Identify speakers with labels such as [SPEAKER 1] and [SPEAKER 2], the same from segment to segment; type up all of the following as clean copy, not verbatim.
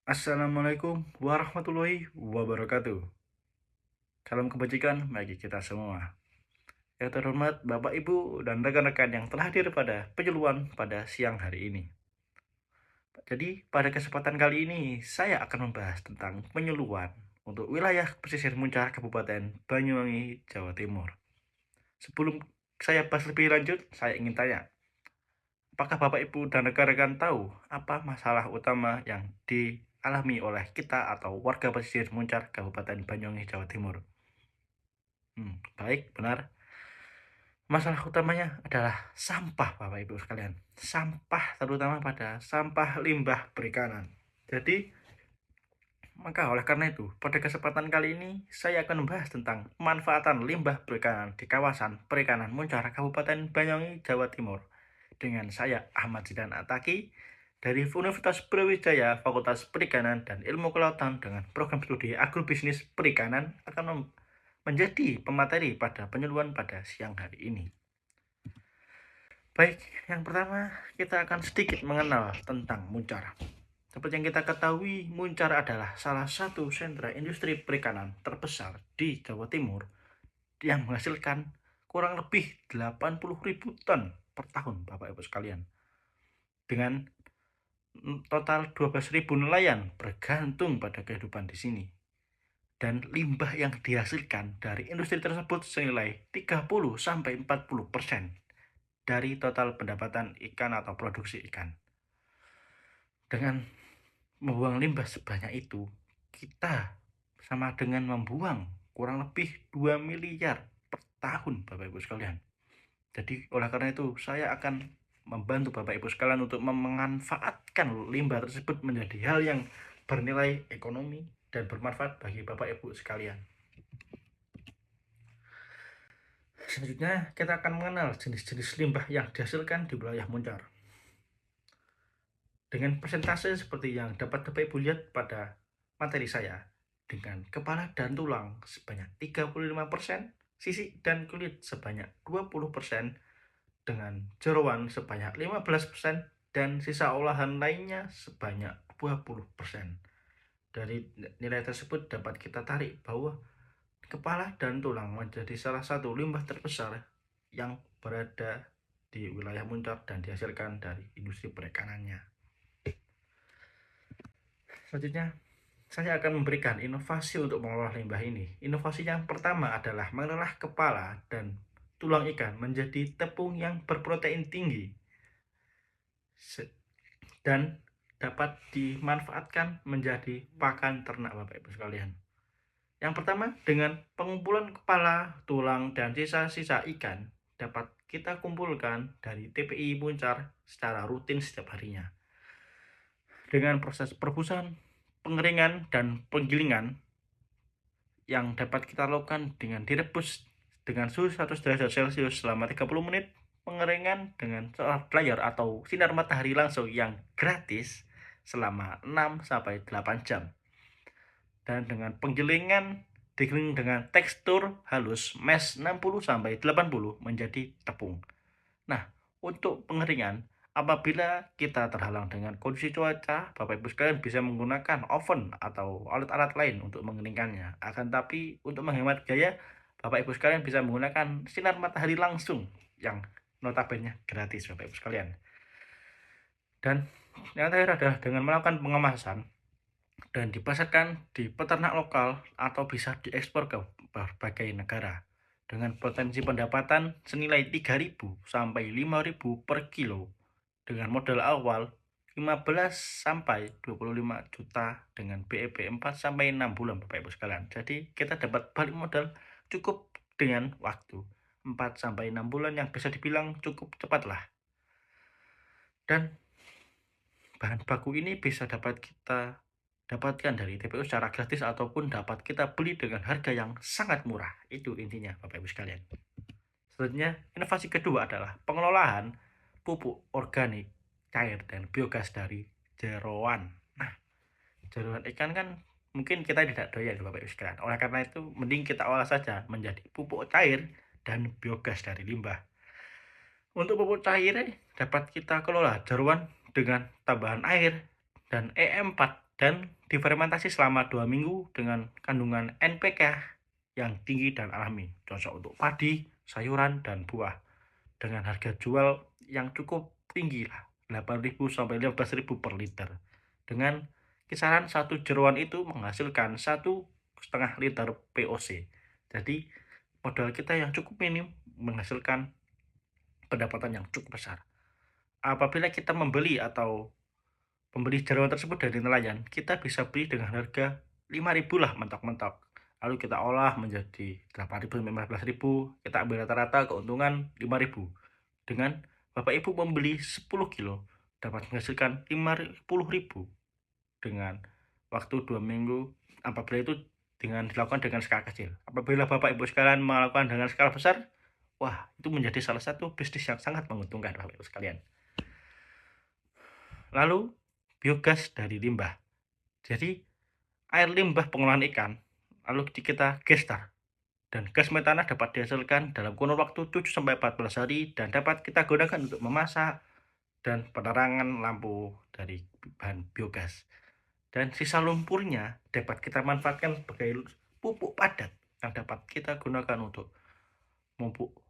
[SPEAKER 1] Assalamualaikum warahmatullahi wabarakatuh. Salam kebajikan bagi kita semua. Yang terhormat Bapak Ibu dan rekan-rekan yang telah hadir pada penyuluhan pada siang hari ini. Jadi pada kesempatan kali ini saya akan membahas tentang penyuluhan untuk wilayah pesisir Muncak Kabupaten Banyuwangi, Jawa Timur. Sebelum saya bahas lebih lanjut, saya ingin tanya, apakah Bapak Ibu dan rekan-rekan tahu apa masalah utama yang dialami oleh kita atau warga pesisir Muncar Kabupaten Banyuwangi, Jawa Timur? Baik, benar. Masalah utamanya adalah sampah, Bapak Ibu sekalian. Sampah, terutama pada sampah limbah perikanan. Jadi, maka oleh karena itu, pada kesempatan kali ini saya akan membahas tentang pemanfaatan limbah perikanan di kawasan perikanan Muncar Kabupaten Banyuwangi, Jawa Timur. Dengan saya Ahmad Zidan Ataki dari Universitas Brawijaya Fakultas Perikanan dan Ilmu Kelautan dengan program studi Agrobisnis Perikanan akan menjadi pemateri pada penyuluhan pada siang hari ini. Baik, yang pertama kita akan sedikit mengenal tentang Muncar. Seperti yang kita ketahui, Muncar adalah salah satu sentra industri perikanan terbesar di Jawa Timur yang menghasilkan kurang lebih 80.000 ton per tahun, Bapak Ibu sekalian. Dengan total 12.000 nelayan bergantung pada kehidupan di sini. Dan limbah yang dihasilkan dari industri tersebut senilai 30-40% dari total pendapatan ikan atau produksi ikan. Dengan membuang limbah sebanyak itu, kita sama dengan membuang kurang lebih 2 miliar per tahun, Bapak Ibu sekalian. Jadi oleh karena itu saya akan membantu Bapak Ibu sekalian untuk memanfaatkan limbah tersebut menjadi hal yang bernilai ekonomi dan bermanfaat bagi Bapak Ibu sekalian. Selanjutnya kita akan mengenal jenis-jenis limbah yang dihasilkan di wilayah Muncar. Dengan persentase seperti yang dapat Bapak Ibu lihat pada materi saya, dengan kepala dan tulang sebanyak 35%, sisik dan kulit sebanyak 20%, dengan jeroan sebanyak 15%, dan sisa olahan lainnya sebanyak 20%. Dari nilai tersebut dapat kita tarik bahwa kepala dan tulang menjadi salah satu limbah terbesar yang berada di wilayah Muncar dan dihasilkan dari industri perikanannya. Selanjutnya, saya akan memberikan inovasi untuk mengolah limbah ini. Inovasi yang pertama adalah mengolah kepala dan tulang ikan menjadi tepung yang berprotein tinggi dan dapat dimanfaatkan menjadi pakan ternak, Bapak Ibu sekalian. Yang pertama, dengan pengumpulan kepala, tulang, dan sisa-sisa ikan dapat kita kumpulkan dari TPI Muncar secara rutin setiap harinya. Dengan proses perebusan, pengeringan, dan penggilingan yang dapat kita lakukan dengan direbus dengan suhu 100 derajat Celcius selama 30 menit, pengeringan dengan solar dryer atau sinar matahari langsung yang gratis selama 6-8 jam. Dan dengan penggilingan digiling dengan tekstur halus mesh 60-80 menjadi tepung. Nah, untuk pengeringan, apabila kita terhalang dengan kondisi cuaca, Bapak Ibu sekalian bisa menggunakan oven atau alat-alat lain untuk mengeringkannya. Akan tapi untuk menghemat biaya, Bapak Ibu sekalian bisa menggunakan sinar matahari langsung yang notabene gratis, Bapak Ibu sekalian. Dan yang terakhir adalah dengan melakukan pengemasan dan dipasarkan di peternak lokal atau bisa diekspor ke berbagai negara dengan potensi pendapatan senilai 3.000 sampai 5.000 per kilo dengan modal awal 15 sampai 25 juta dengan BEP 4 sampai 6 bulan, Bapak Ibu sekalian. Jadi kita dapat balik modal cukup dengan waktu 4 sampai 6 bulan yang bisa dibilang cukup cepat lah. Dan bahan baku ini bisa dapat kita dapatkan dari TPU secara gratis ataupun dapat kita beli dengan harga yang sangat murah. Itu intinya, Bapak Ibu sekalian. Selanjutnya, inovasi kedua adalah pengelolaan pupuk organik cair dan biogas dari jeroan. Nah, jeroan ikan kan mungkin kita tidak doyan, Bapak Ibu sekalian. Oleh karena itu, mending kita olah saja menjadi pupuk cair dan biogas dari limbah. Untuk pupuk cair dapat kita kelola jeroan dengan tambahan air dan EM4 dan difermentasi selama 2 minggu dengan kandungan NPK yang tinggi dan alami, cocok untuk padi, sayuran, dan buah dengan harga jual yang cukup tinggi lah, 8.000 sampai 15.000 per liter. Dengan kisaran satu jeruan itu menghasilkan 1,5 liter POC. Jadi modal kita yang cukup minim menghasilkan pendapatan yang cukup besar. Apabila kita membeli jeruan tersebut dari nelayan, kita bisa beli dengan harga 5.000 lah mentok-mentok. Lalu kita olah menjadi 8.000 sampai 15.000, kita ambil rata-rata keuntungan 5.000. Dengan Bapak Ibu membeli 10 kilo dapat menghasilkan 50.000 dengan waktu 2 minggu. Apabila itu dilakukan dengan skala kecil. Apabila Bapak Ibu sekalian melakukan dengan skala besar, wah, itu menjadi salah satu bisnis yang sangat menguntungkan Bapak Ibu sekalian. Lalu biogas dari limbah. Jadi air limbah pengolahan ikan lalu kita gestar, dan gas metana dapat dihasilkan dalam kurun waktu 7 sampai 14 hari dan dapat kita gunakan untuk memasak dan penerangan lampu dari bahan biogas. Dan sisa lumpurnya dapat kita manfaatkan sebagai pupuk padat yang dapat kita gunakan untuk memupuk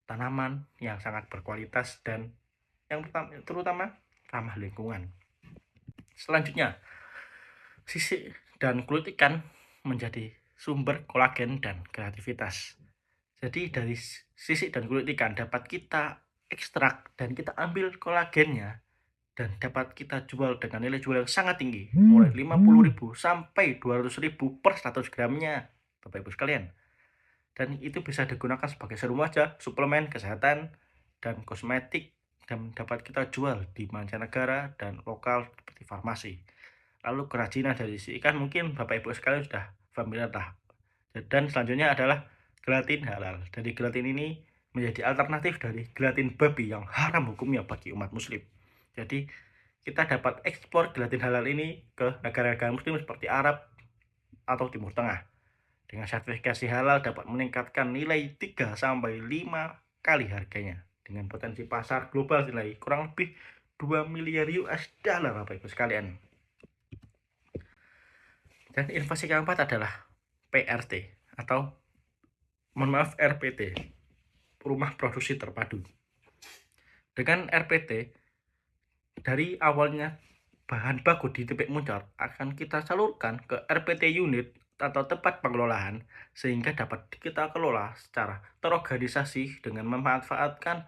[SPEAKER 1] tanaman yang sangat berkualitas dan yang terutama ramah lingkungan. Selanjutnya, sisik dan kulit ikan menjadi sumber kolagen dan kreativitas. Jadi dari sisik dan kulit ikan dapat kita ekstrak dan kita ambil kolagennya dan dapat kita jual dengan nilai jual yang sangat tinggi, mulai 50.000 sampai 200.000 per 100 gramnya, Bapak Ibu sekalian. Dan itu bisa digunakan sebagai serum wajah, suplemen kesehatan, dan kosmetik, dan dapat kita jual di mancanegara dan lokal seperti farmasi. Lalu kerajinan dari si ikan mungkin Bapak Ibu sekalian sudah familiar lah. Dan selanjutnya adalah gelatin halal. Jadi gelatin ini menjadi alternatif dari gelatin babi yang haram hukumnya bagi umat muslim. Jadi kita dapat ekspor gelatin halal ini ke negara-negara muslim seperti Arab atau Timur Tengah. Dengan sertifikasi halal dapat meningkatkan nilai 3 sampai 5 kali harganya dengan potensi pasar global nilai kurang lebih 2 miliar US dollar Bapak Ibu sekalian. Dan inovasi keempat adalah PRT atau RPT, Rumah Produksi Terpadu. Dengan RPT, dari awalnya bahan baku di titik muncul akan kita salurkan ke RPT unit atau tempat pengelolaan sehingga dapat kita kelola secara terorganisasi dengan memanfaatkan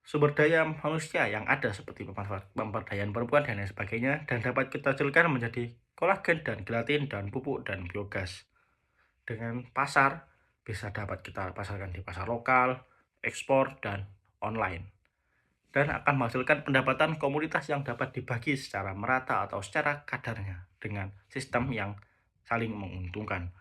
[SPEAKER 1] sumber daya manusia yang ada seperti pemberdayaan perempuan dan lain sebagainya, dan dapat kita hasilkan menjadi kolagen dan gelatin dan pupuk dan biogas. Dengan pasar bisa dapat kita pasarkan di pasar lokal, ekspor, dan online, dan akan menghasilkan pendapatan komunitas yang dapat dibagi secara merata atau secara kadarnya dengan sistem yang saling menguntungkan.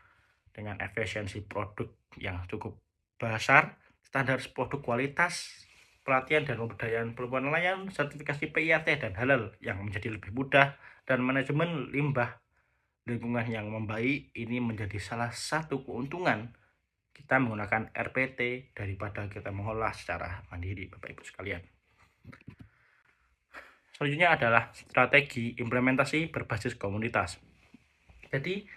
[SPEAKER 1] Dengan efisiensi produk yang cukup besar, standar produk kualitas, pelatihan dan pemberdayaan perempuan nelayan, sertifikasi PIRT dan halal yang menjadi lebih mudah, dan manajemen limbah lingkungan yang membaik, ini menjadi salah satu keuntungan kita menggunakan RPT daripada kita mengolah secara mandiri, Bapak Ibu sekalian. Selanjutnya adalah strategi implementasi berbasis komunitas. Jadi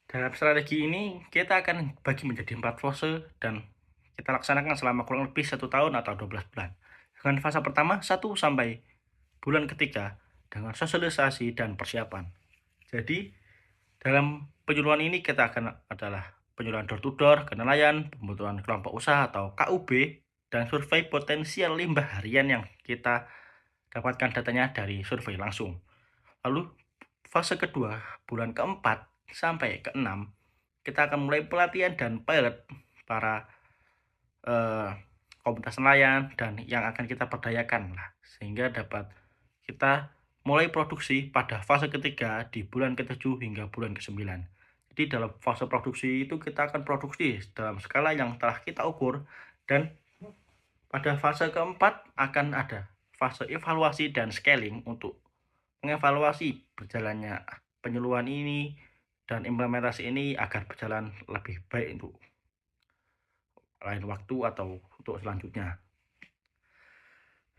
[SPEAKER 1] dalam strategi ini kita akan bagi menjadi 4 fase dan kita laksanakan selama kurang lebih 1 tahun atau 12 bulan. Dengan fase pertama 1 sampai bulan ketiga dengan sosialisasi dan persiapan. Jadi dalam penyuluhan ini kita akan adalah penyuluhan door to door ke nelayan, pembentukan kelompok usaha atau KUB, dan survei potensial limbah harian yang kita dapatkan datanya dari survei langsung. Lalu fase kedua bulan keempat sampai ke-6 kita akan mulai pelatihan dan pilot para komunitas nelayan dan yang akan kita berdayakan lah, sehingga dapat kita mulai produksi pada fase ketiga di bulan ke-7 hingga bulan ke-9. Jadi dalam fase produksi itu kita akan produksi dalam skala yang telah kita ukur, dan pada fase keempat akan ada fase evaluasi dan scaling untuk mengevaluasi berjalannya penyuluhan ini dan implementasi ini agar berjalan lebih baik untuk lain waktu atau untuk selanjutnya,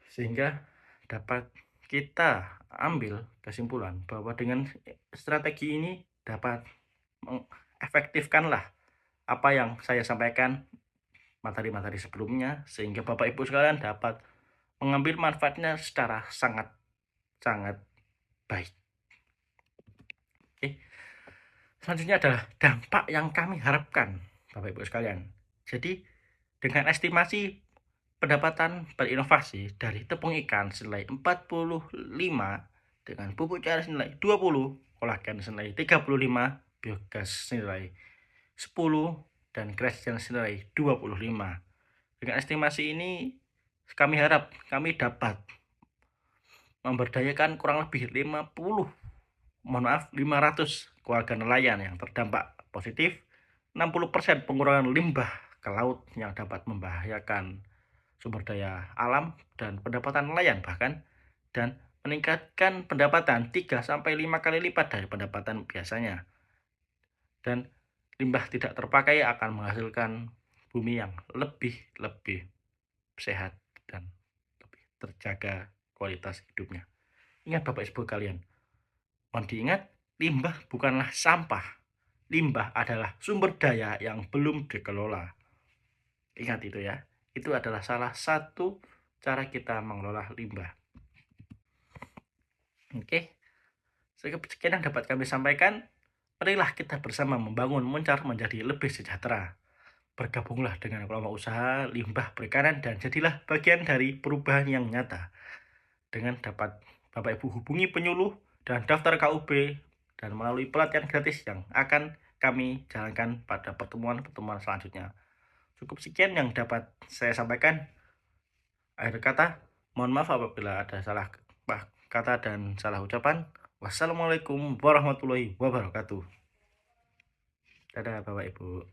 [SPEAKER 1] sehingga dapat kita ambil kesimpulan bahwa dengan strategi ini dapat mengefektifkanlah apa yang saya sampaikan materi-materi sebelumnya, sehingga Bapak Ibu sekalian dapat mengambil manfaatnya secara sangat sangat baik. Oke. Selanjutnya adalah dampak yang kami harapkan, Bapak Ibu sekalian. Jadi, dengan estimasi pendapatan berinovasi dari tepung ikan senilai 45 dengan pupuk cair senilai 20, kolagen senilai 35, biogas senilai 10, dan kerasjan senilai 25. Dengan estimasi ini, kami harap kami dapat memberdayakan kurang lebih 500 keluarga nelayan yang terdampak positif, 60% pengurangan limbah ke laut yang dapat membahayakan sumber daya alam dan pendapatan nelayan bahkan, dan meningkatkan pendapatan 3-5 kali lipat dari pendapatan biasanya. Dan limbah tidak terpakai akan menghasilkan bumi yang lebih sehat dan lebih terjaga kualitas hidupnya. Ingat Bapak Ibu kalian, mohon diingat, limbah bukanlah sampah. Limbah adalah sumber daya yang belum dikelola. Ingat itu ya. Itu adalah salah satu cara kita mengelola limbah. Oke. Sekian yang dapat kami sampaikan. Marilah kita bersama membangun Moncar menjadi lebih sejahtera. Bergabunglah dengan kelompok usaha limbah perikanan dan jadilah bagian dari perubahan yang nyata. Dengan dapat Bapak Ibu hubungi penyuluh dan daftar KUB dan melalui pelatihan gratis yang akan kami jalankan pada pertemuan-pertemuan selanjutnya. Cukup sekian yang dapat saya sampaikan. Akhir kata, mohon maaf apabila ada salah kata dan salah ucapan. Wassalamualaikum warahmatullahi wabarakatuh. Dadah Bapak Ibu.